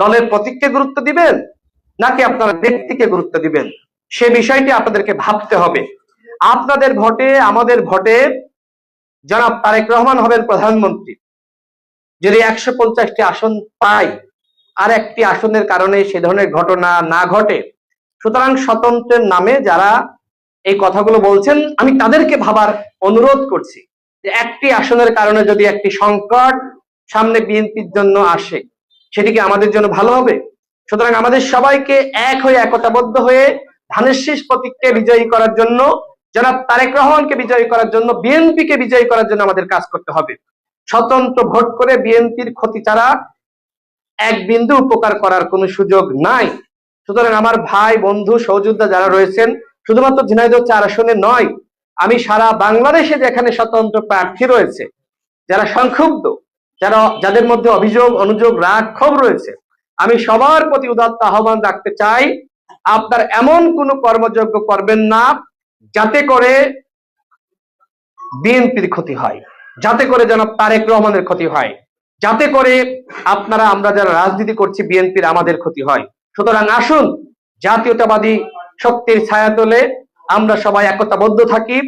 দলের প্রতীককে গুরুত্ব দিবেন নাকি আপনারা ব্যক্তিকে গুরুত্ব দিবেন, সে বিষয়টি আপনাদেরকে ভাবতে হবে। আপনাদের ভোটে, আমাদের ভোটে জনাব তারেক রহমান হবেন প্রধানমন্ত্রী। যদি 150টি আসন পাই, আর একটি আসনের কারণে সে ধরনের ঘটনা না ঘটে, সুতরাং স্বতন্ত্রের নামে যারা এই কথাগুলো বলছেন, আমি তাদেরকে ভাবার অনুরোধ করছি যে একটি আসনের কারণে যদি একটি সংকট সামনে বিএনপির জন্য আসে, সেটি কি আমাদের জন্য ভালো হবে? সুতরাং আমাদের সবাইকে এক হয়ে, একতাবদ্ধ হয়ে ধানের শীষ প্রতীককে বিজয়ী করার জন্য, জনাব তারেক রহমানকে বিজয়ী করার জন্য, বিএনপিকে বিজয়ী করার জন্য আমাদের কাজ করতে হবে। স্বতন্ত্র ভোট করে বিএনপির ক্ষতি ছাড়া এক বিন্দু উপকার করার কোনো সুযোগ নাই। সুতরাং আমার ভাই, বন্ধু, সহযোদ্ধা যারা রয়েছেন, শুধুমাত্র ঝিনাইদহ 4 আসনে নয়, আমি সারা বাংলাদেশে যেখানে স্বতন্ত্র প্রার্থী রয়েছে, যারা সংক্ষুব্ধ, যাদের মধ্যে অভিযোগ, অনুযোগ, রাগ, ক্ষোভ রয়েছে, আমি সবার প্রতি উদাত্ত আহ্বান রাখতে চাই, আপনার এমন কোনো কর্মযজ্ঞ করবেন না যাতে করে বিএনপির ক্ষতি হয়, যাতে করে জনাব তারেক রহমানের ক্ষতি হয়, যাতে করে আমরা যারা রাজনীতি করছি বিএনপির আমাদের ক্ষতি হয়। সুতরাং আসুন জাতীয়তাবাদী শক্তির ছায়াতলে আমরা সবাই একতাবদ্ধ থাকি,